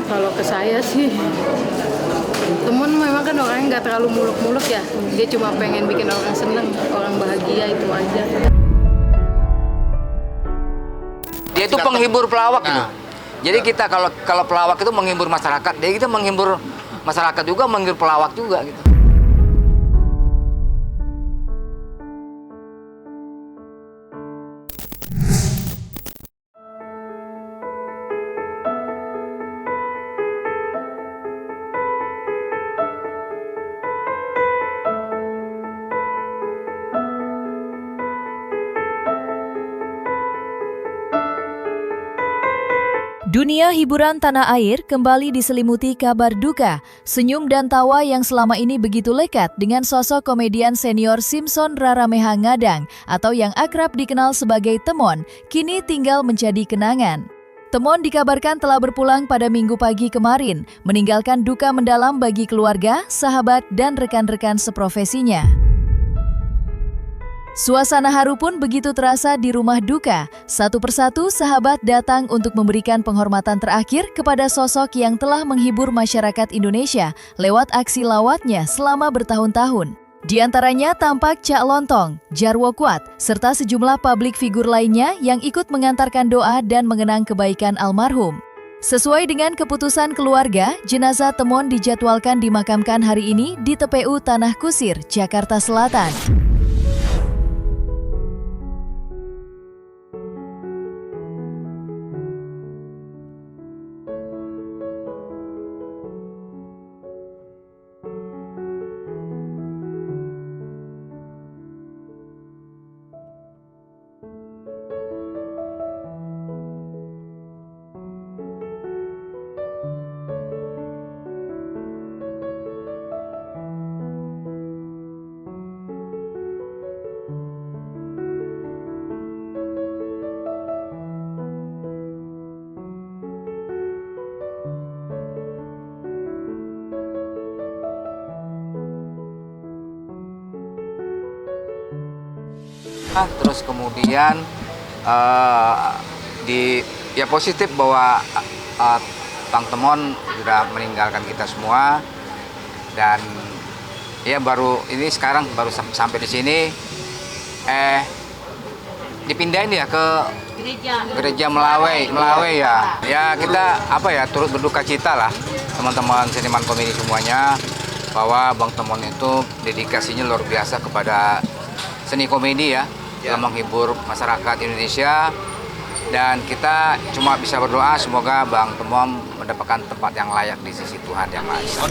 Kalau ke saya sih, temen memang kan orangnya nggak terlalu muluk-muluk ya. Dia cuma pengen bikin orang seneng, orang bahagia, itu aja. Dia itu penghibur pelawak gitu. Jadi kita kalau pelawak itu menghibur masyarakat, dia kita menghibur masyarakat juga, menghibur pelawak juga gitu. Dunia hiburan tanah air kembali diselimuti kabar duka, senyum dan tawa yang selama ini begitu lekat dengan sosok komedian senior Simpson Rarameha Ngadang atau yang akrab dikenal sebagai Temon, kini tinggal menjadi kenangan. Temon dikabarkan telah berpulang pada Minggu pagi kemarin, meninggalkan duka mendalam bagi keluarga, sahabat, dan rekan-rekan seprofesinya. Suasana haru pun begitu terasa di rumah duka. Satu persatu sahabat datang untuk memberikan penghormatan terakhir kepada sosok yang telah menghibur masyarakat Indonesia lewat aksi lawatnya selama bertahun-tahun. Di antaranya tampak Cak Lontong, Jarwo Kuat, serta sejumlah publik figur lainnya yang ikut mengantarkan doa dan mengenang kebaikan almarhum. Sesuai dengan keputusan keluarga, jenazah Temon dijadwalkan dimakamkan hari ini di TPU Tanah Kusir, Jakarta Selatan. Terus kemudian ya positif bahwa Bang Temon sudah meninggalkan kita semua, dan ya baru ini sekarang baru sampai di sini dipindahin ya ke gereja Melawai ya. Ya kita turut berduka cita lah teman-teman seniman komedi semuanya, bahwa Bang Temon itu dedikasinya luar biasa kepada seni komedi ya, dalam menghibur masyarakat Indonesia, dan kita cuma bisa berdoa semoga Bang Temon mendapatkan tempat yang layak di sisi Tuhan Yang Maha Esa.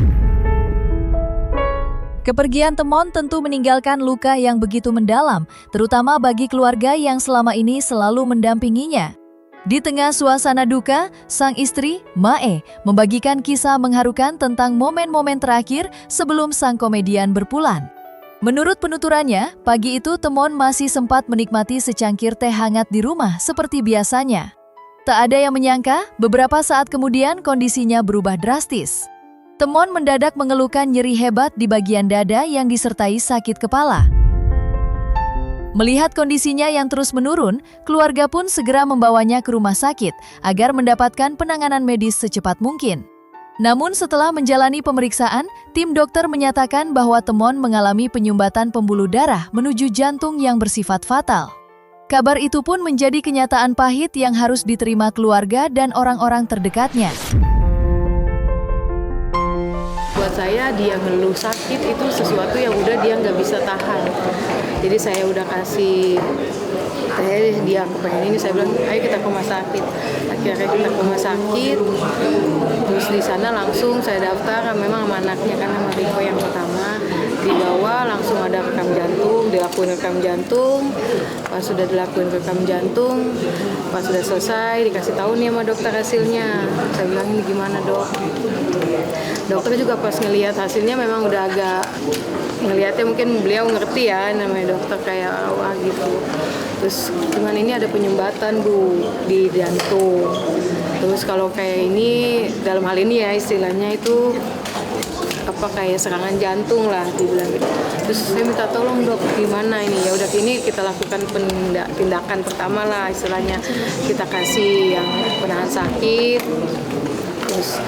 Kepergian Temon tentu meninggalkan luka yang begitu mendalam, terutama bagi keluarga yang selama ini selalu mendampinginya. Di tengah suasana duka, sang istri, Mae, membagikan kisah mengharukan tentang momen-momen terakhir sebelum sang komedian berpulang. Menurut penuturannya, pagi itu Temon masih sempat menikmati secangkir teh hangat di rumah seperti biasanya. Tak ada yang menyangka, beberapa saat kemudian kondisinya berubah drastis. Temon mendadak mengeluhkan nyeri hebat di bagian dada yang disertai sakit kepala. Melihat kondisinya yang terus menurun, keluarga pun segera membawanya ke rumah sakit agar mendapatkan penanganan medis secepat mungkin. Namun setelah menjalani pemeriksaan, tim dokter menyatakan bahwa Temon mengalami penyumbatan pembuluh darah menuju jantung yang bersifat fatal. Kabar itu pun menjadi kenyataan pahit yang harus diterima keluarga dan orang-orang terdekatnya. Buat saya dia ngeluh sakit itu sesuatu yang udah dia nggak bisa tahan. Jadi saya udah kasih dia kepengen ini, saya bilang ayo kita ke rumah sakit. Akhirnya kita ke rumah sakit, terus di sana langsung saya daftar memang sama anaknya, karena sama Riko yang pertama dibawa, langsung ada rekam jantung, dilakuin rekam jantung. Pas sudah dilakuin rekam jantung, pas sudah selesai dikasih tahu nih sama dokter hasilnya. Saya bilang ini gimana dok? Dokter juga pas ngelihat hasilnya memang udah agak ngelihatnya, mungkin beliau ngerti ya namanya dokter kayak wah gitu. Terus cuman ini ada penyumbatan Bu di jantung. Terus kalau kayak ini dalam hal ini ya istilahnya itu kayak serangan jantung lah dibilang gitu. Terus saya minta tolong dok gimana ini, ya udah ini kita lakukan tindakan pertama lah istilahnya, kita kasih yang penahan sakit, terus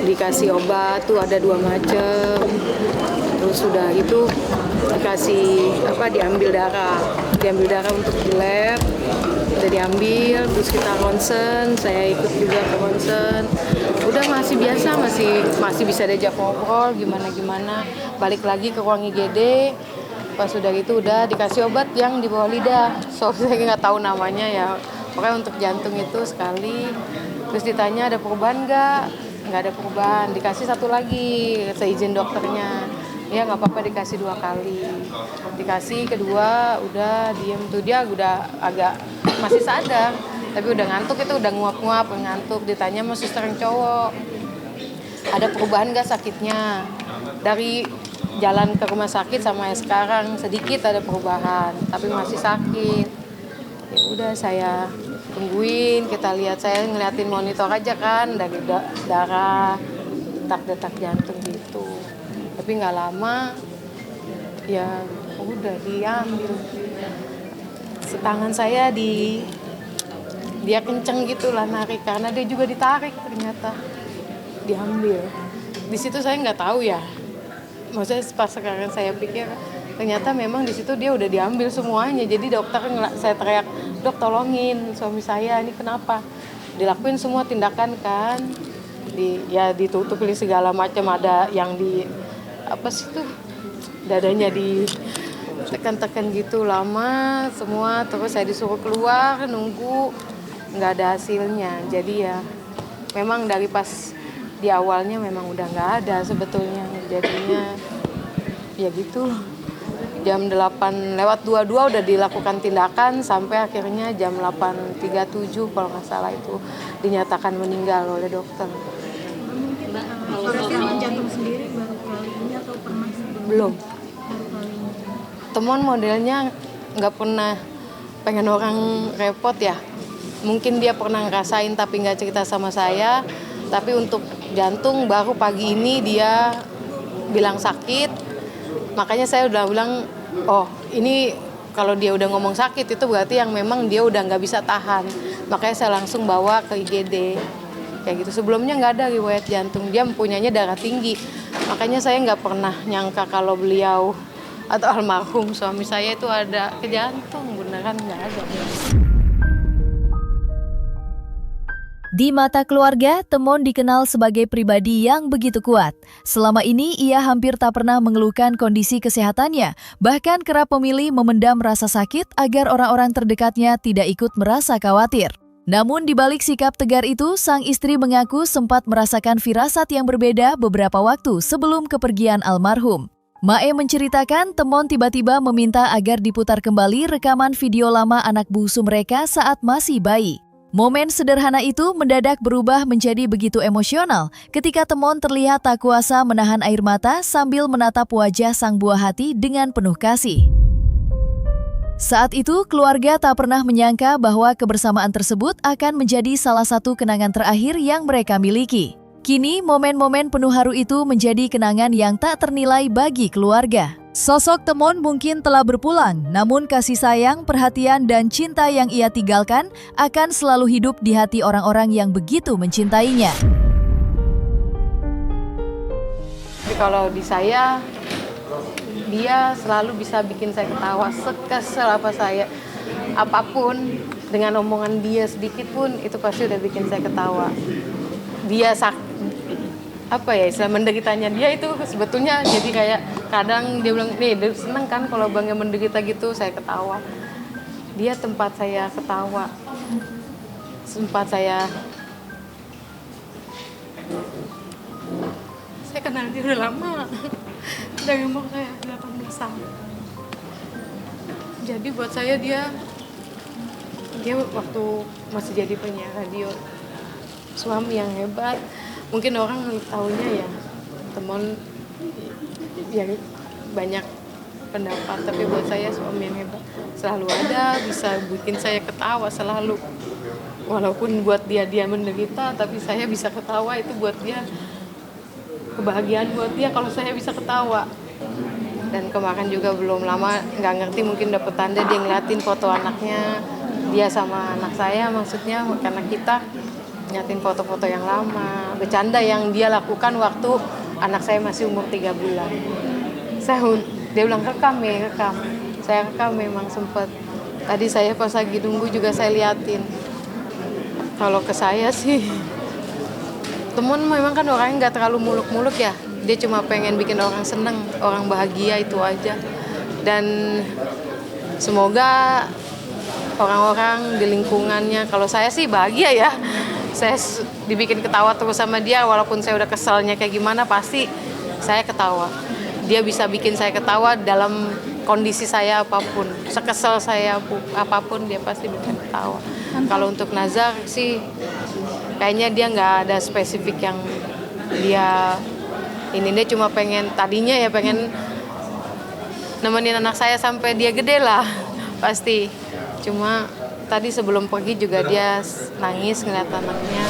dikasih obat tuh ada 2 macam, terus sudah itu dikasih diambil darah untuk di lab, udah diambil, terus kita ronsen, saya ikut juga ke ronsen. Udah masih biasa, masih bisa diajak ngobrol gimana, balik lagi ke ruang IGD. Pas sudah gitu udah dikasih obat yang di bawah lidah, saya nggak tahu namanya ya, pokoknya untuk jantung itu sekali. Terus ditanya ada perubahan nggak ada perubahan, dikasih satu lagi seizin dokternya, ya nggak apa-apa dikasih 2 kali. Dikasih kedua udah diem tuh, dia udah agak masih sadar tapi udah ngantuk, itu udah nguap-nguap ngantuk. Ditanya sama suster yang cowok, ada perubahan nggak sakitnya dari jalan ke rumah sakit sama yang sekarang? Sedikit ada perubahan tapi masih sakit. Ya udah saya tungguin, kita lihat, saya ngeliatin monitor aja kan dari darah, detak jantung gitu. Tapi nggak lama ya udah diambil. Tangan saya dia kenceng gitu lah narik, karena dia juga ditarik, ternyata diambil. Di situ saya nggak tahu ya, maksudnya pas sekarang saya pikir ternyata memang di situ dia udah diambil semuanya. Jadi dokter, saya teriak, "Dok, tolongin suami saya, ini kenapa?" Dilakuin semua tindakan kan, ditutupin segala macam, ada yang dadanya ditekan-tekan gitu lama semua. Terus saya disuruh keluar nunggu, nggak ada hasilnya. Jadi ya memang dari pas di awalnya memang udah nggak ada sebetulnya. Jadinya ya gitu, jam 8:22 udah dilakukan tindakan sampai akhirnya jam 8:37 kalau nggak salah itu dinyatakan meninggal oleh dokter. Kalau jantung sendiri baru kali ini atau pernah sebelumnya? Belum. Baru kali ini. Temuan modelnya nggak pernah pengen orang repot ya. Mungkin dia pernah ngerasain tapi nggak cerita sama saya. Tapi untuk jantung baru pagi ini dia bilang sakit. Makanya saya udah bilang, oh ini kalau dia udah ngomong sakit itu berarti yang memang dia udah nggak bisa tahan. Makanya saya langsung bawa ke IGD. Kayak gitu, sebelumnya nggak ada riwayat jantung, dia mempunyainya darah tinggi. Makanya saya nggak pernah nyangka kalau beliau atau almarhum suami saya itu ada ke jantung, beneran nggak ada. Di mata keluarga, Temon dikenal sebagai pribadi yang begitu kuat. Selama ini ia hampir tak pernah mengeluhkan kondisi kesehatannya, bahkan kerap memilih memendam rasa sakit agar orang-orang terdekatnya tidak ikut merasa khawatir. Namun di balik sikap tegar itu, sang istri mengaku sempat merasakan firasat yang berbeda beberapa waktu sebelum kepergian almarhum. Mae menceritakan Temon tiba-tiba meminta agar diputar kembali rekaman video lama anak bungsu mereka saat masih bayi. Momen sederhana itu mendadak berubah menjadi begitu emosional ketika Temon terlihat tak kuasa menahan air mata sambil menatap wajah sang buah hati dengan penuh kasih. Saat itu, keluarga tak pernah menyangka bahwa kebersamaan tersebut akan menjadi salah satu kenangan terakhir yang mereka miliki. Kini, momen-momen penuh haru itu menjadi kenangan yang tak ternilai bagi keluarga. Sosok Temon mungkin telah berpulang, namun kasih sayang, perhatian, dan cinta yang ia tinggalkan akan selalu hidup di hati orang-orang yang begitu mencintainya. Kalau di saya, dia selalu bisa bikin saya ketawa, sekesel apa saya, apapun, dengan omongan dia sedikit pun itu pasti udah bikin saya ketawa. Dia istilah menderitanya dia itu sebetulnya jadi kayak kadang dia bilang, nih seneng kan kalau bang yang menderita gitu, saya ketawa. Dia tempat saya ketawa, saya kenal dia udah lama. Dari umur saya 18 tahun. Jadi buat saya dia waktu masih jadi penyiar radio, suami yang hebat. Mungkin orang tahunya ya Temon yang banyak pendapat, tapi buat saya suami yang hebat. Selalu ada, bisa bikin saya ketawa selalu. Walaupun buat dia menderita, tapi saya bisa ketawa, itu buat dia kebahagiaan buat dia kalau saya bisa ketawa. Dan kemarin juga belum lama, nggak ngerti mungkin dapet tanda, dia ngeliatin foto anaknya, dia sama anak saya, maksudnya anak kita nyatin foto-foto yang lama, bercanda yang dia lakukan waktu anak saya masih umur 3 bulan. Dia bilang rekam. Saya rekam memang sempat. Tadi saya pas lagi nunggu juga saya liatin. Kalau ke saya sih, temen memang kan orangnya nggak terlalu muluk-muluk ya. Dia cuma pengen bikin orang seneng, orang bahagia, itu aja. Dan semoga orang-orang di lingkungannya, kalau saya sih bahagia ya. Saya dibikin ketawa terus sama dia, walaupun saya udah keselnya kayak gimana, pasti saya ketawa. Dia bisa bikin saya ketawa dalam kondisi saya apapun, sekesel saya apapun, dia pasti bikin ketawa. Kalau untuk Nazar sih, kayaknya dia nggak ada spesifik yang dia cuma tadinya pengen nemenin anak saya sampai dia gede lah, pasti. Cuma tadi sebelum pergi juga dia nangis ngeliat anaknya.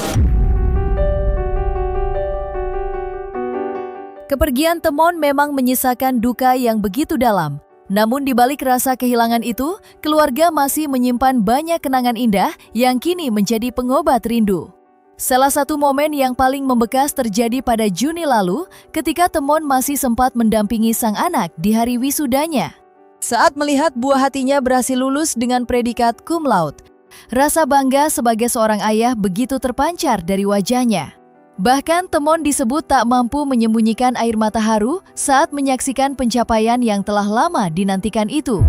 Kepergian Temon memang menyisakan duka yang begitu dalam. Namun di balik rasa kehilangan itu, keluarga masih menyimpan banyak kenangan indah yang kini menjadi pengobat rindu. Salah satu momen yang paling membekas terjadi pada Juni lalu ketika Temon masih sempat mendampingi sang anak di hari wisudanya. Saat melihat buah hatinya berhasil lulus dengan predikat cum laude, rasa bangga sebagai seorang ayah begitu terpancar dari wajahnya. Bahkan Temon disebut tak mampu menyembunyikan air mata haru saat menyaksikan pencapaian yang telah lama dinantikan itu.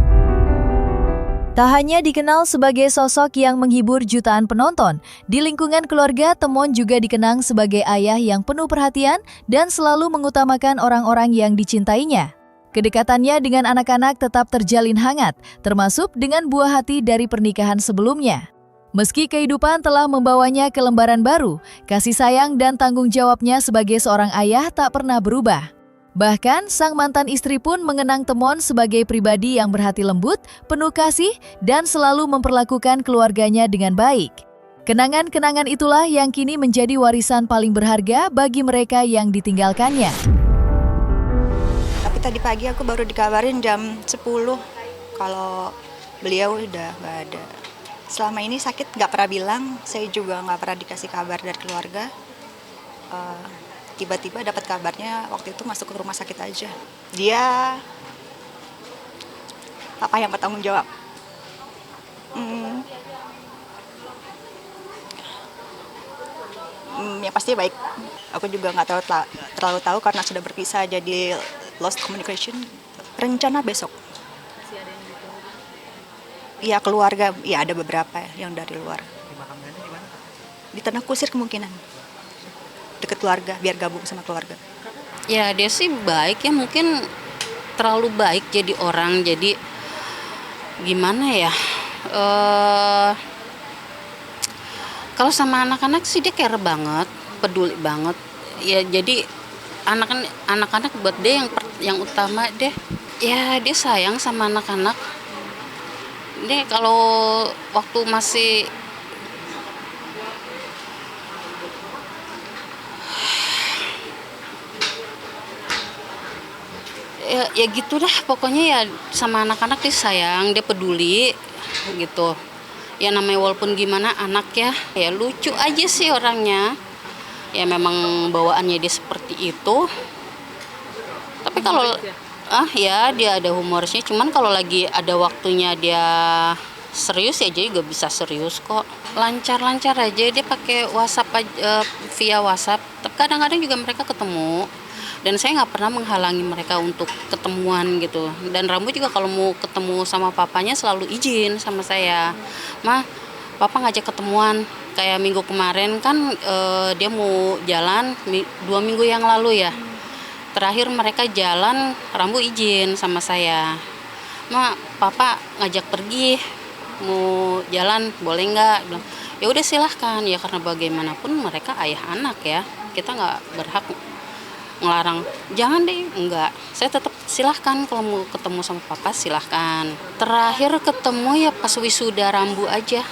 Tak hanya dikenal sebagai sosok yang menghibur jutaan penonton, di lingkungan keluarga Temon juga dikenang sebagai ayah yang penuh perhatian dan selalu mengutamakan orang-orang yang dicintainya. Kedekatannya dengan anak-anak tetap terjalin hangat, termasuk dengan buah hati dari pernikahan sebelumnya. Meski kehidupan telah membawanya ke lembaran baru, kasih sayang dan tanggung jawabnya sebagai seorang ayah tak pernah berubah. Bahkan, sang mantan istri pun mengenang Temon sebagai pribadi yang berhati lembut, penuh kasih, dan selalu memperlakukan keluarganya dengan baik. Kenangan-kenangan itulah yang kini menjadi warisan paling berharga bagi mereka yang ditinggalkannya. Tapi tadi pagi aku baru dikabarin jam 10 kalau beliau udah nggak ada. Selama ini sakit nggak pernah bilang, saya juga nggak pernah dikasih kabar dari keluarga. Tiba-tiba dapat kabarnya waktu itu masuk ke rumah sakit aja. Dia apa yang bertanggung jawab? Yang pasti baik. Aku juga nggak terlalu tahu karena sudah berpisah jadi lost communication. Rencana besok. Ya keluarga, ya ada beberapa yang dari luar. Dimakamkannya di mana? Di Tanah Kusir kemungkinan. Dekat keluarga, biar gabung sama keluarga. Ya dia sih baik ya, mungkin terlalu baik jadi orang, jadi gimana ya. Kalau sama anak-anak sih dia care banget, peduli banget. Ya jadi anak-anak buat dia yang utama deh. Ya dia sayang sama anak-anak. Dia kalau waktu masih ya gitu dah, pokoknya ya sama anak-anak dia sayang, dia peduli gitu. Ya namanya walaupun gimana anak ya lucu aja sih orangnya. Ya memang bawaannya dia seperti itu. Tapi kalau ya dia ada humorisnya, cuman kalau lagi ada waktunya dia serius ya dia juga bisa serius kok. Lancar-lancar aja, dia pakai WhatsApp aja, via WhatsApp. Tapi kadang-kadang juga mereka ketemu. Dan saya nggak pernah menghalangi mereka untuk ketemuan gitu. Dan Rambu juga kalau mau ketemu sama papanya selalu izin sama saya. "Ma, papa ngajak ketemuan." Kayak minggu kemarin kan dia mau jalan 2 minggu yang lalu ya. Terakhir mereka jalan, Rambu izin sama saya. "Ma, papa ngajak pergi, mau jalan, boleh nggak?" Bilang, "Ya udah silahkan." Ya karena bagaimanapun mereka ayah anak ya, kita nggak berhak ngelarang. "Jangan deh," enggak. Saya tetap silahkan kalau mau ketemu sama papa silahkan. Terakhir ketemu ya pas wisuda Rambu aja,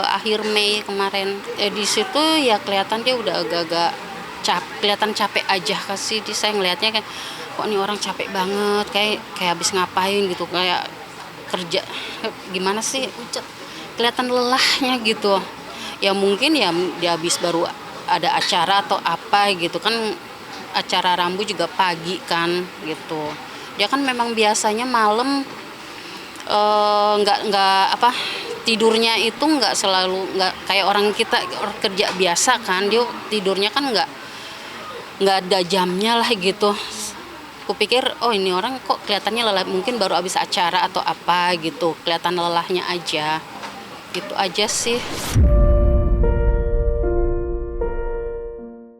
akhir Mei kemarin. Di situ ya kelihatan dia udah agak-agak kelihatan capek aja kasih. Saya ngelihatnya kayak kok ini orang capek banget, kayak habis ngapain gitu, kayak kerja gimana sih, kelihatan lelahnya gitu. Ya mungkin ya dia habis baru ada acara atau apa gitu kan, acara rambu juga pagi kan gitu. Dia kan memang biasanya malam nggak apa, tidurnya itu nggak selalu, nggak kayak orang kita kerja biasa kan, dia tidurnya kan nggak ada jamnya lah gitu. Kupikir oh ini orang kok kelihatannya lelah, mungkin baru habis acara atau apa gitu, kelihatan lelahnya aja, gitu aja sih.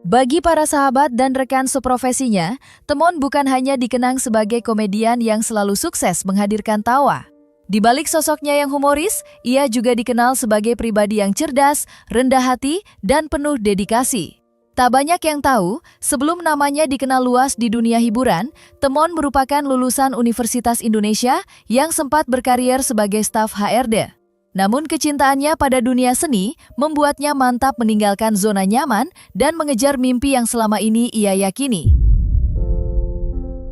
Bagi para sahabat dan rekan seprofesinya, Temon bukan hanya dikenang sebagai komedian yang selalu sukses menghadirkan tawa. Di balik sosoknya yang humoris, ia juga dikenal sebagai pribadi yang cerdas, rendah hati, dan penuh dedikasi. Tak banyak yang tahu, sebelum namanya dikenal luas di dunia hiburan, Temon merupakan lulusan Universitas Indonesia yang sempat berkarier sebagai staf HRD. Namun kecintaannya pada dunia seni membuatnya mantap meninggalkan zona nyaman dan mengejar mimpi yang selama ini ia yakini.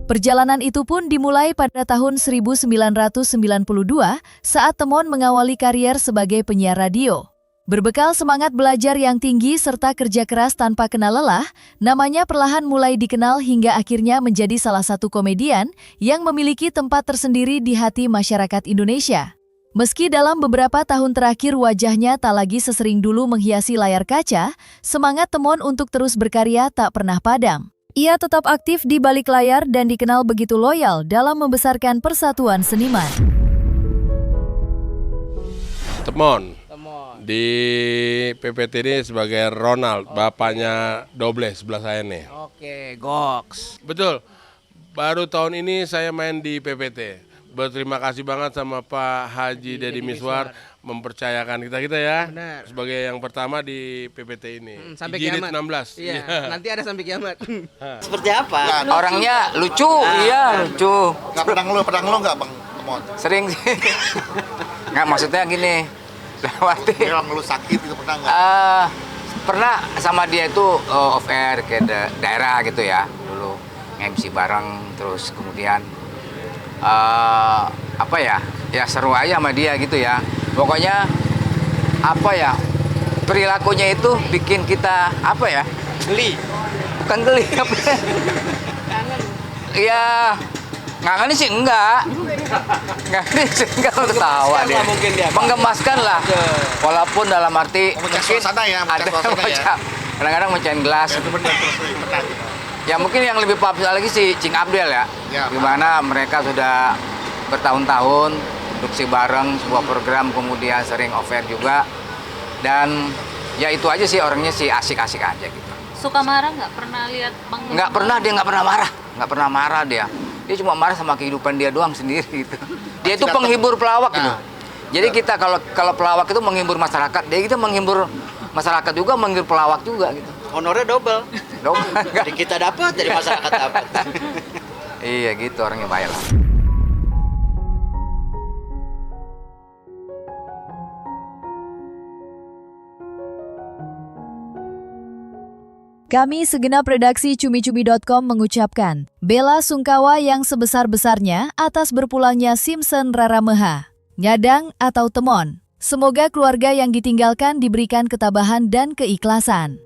Perjalanan itu pun dimulai pada tahun 1992 saat Temon mengawali karier sebagai penyiar radio. Berbekal semangat belajar yang tinggi serta kerja keras tanpa kenal lelah, namanya perlahan mulai dikenal hingga akhirnya menjadi salah satu komedian yang memiliki tempat tersendiri di hati masyarakat Indonesia. Meski dalam beberapa tahun terakhir wajahnya tak lagi sesering dulu menghiasi layar kaca, semangat Temon untuk terus berkarya tak pernah padam. Ia tetap aktif di balik layar dan dikenal begitu loyal dalam membesarkan persatuan seniman. Temon di PPT ini sebagai Ronald, bapaknya Doble sebelah saya nih. Oke, goks. Betul, baru tahun ini saya main di PPT. Berterima kasih banget sama Pak Haji Deddy Miswar mempercayakan kita ya. Benar. Sebagai yang pertama di PPT ini. Sampai Jilid kiamat. 16. Iya, nanti ada sampai kiamat. Seperti apa? Orangnya lucu, iya lucu. Nggak pernah lo nggak Bang Temon? Sering sih. Nggak, maksudnya gini, lewati. Dia ngeluh sakit gitu pernah nggak? Pernah sama dia itu off air ke daerah gitu ya dulu, MC bareng, terus kemudian apa ya seru aja sama dia gitu ya. Pokoknya apa ya, perilakunya itu bikin kita apa ya, Geli. bukan geli apa ya, ya ngangenin sih enggak ketawa dia, mungkin dia, Pak. menggemaskan lah, walaupun dalam arti Memecah mungkin suasana ya, memecah ada suasana ya. kadang-kadang mecahin gelas. Itu benar terus pernah. Ya mungkin yang lebih populer lagi si Cing Abdel ya, Ya, gimana mereka sudah bertahun-tahun produksi bareng sebuah program, kemudian sering off air juga, dan ya itu aja sih, orangnya sih asik-asik aja gitu. Suka marah nggak? Pernah lihat Bang? Nggak pernah, dia nggak pernah marah dia cuma marah sama kehidupan dia doang sendiri gitu. Dia itu penghibur pelawak gitu. Jadi kita kalau pelawak itu menghibur masyarakat, dia kita menghibur masyarakat juga, menghibur pelawak juga gitu. Honornya double. Jadi kita dapat, jadi masyarakat dapat. Iya gitu, orangnya baik lah. Kami segenap redaksi Cumi-Cumi.com mengucapkan bela sungkawa yang sebesar-besarnya atas berpulangnya Simpson Rarameha, Nyadang atau Temon. Semoga keluarga yang ditinggalkan diberikan ketabahan dan keikhlasan.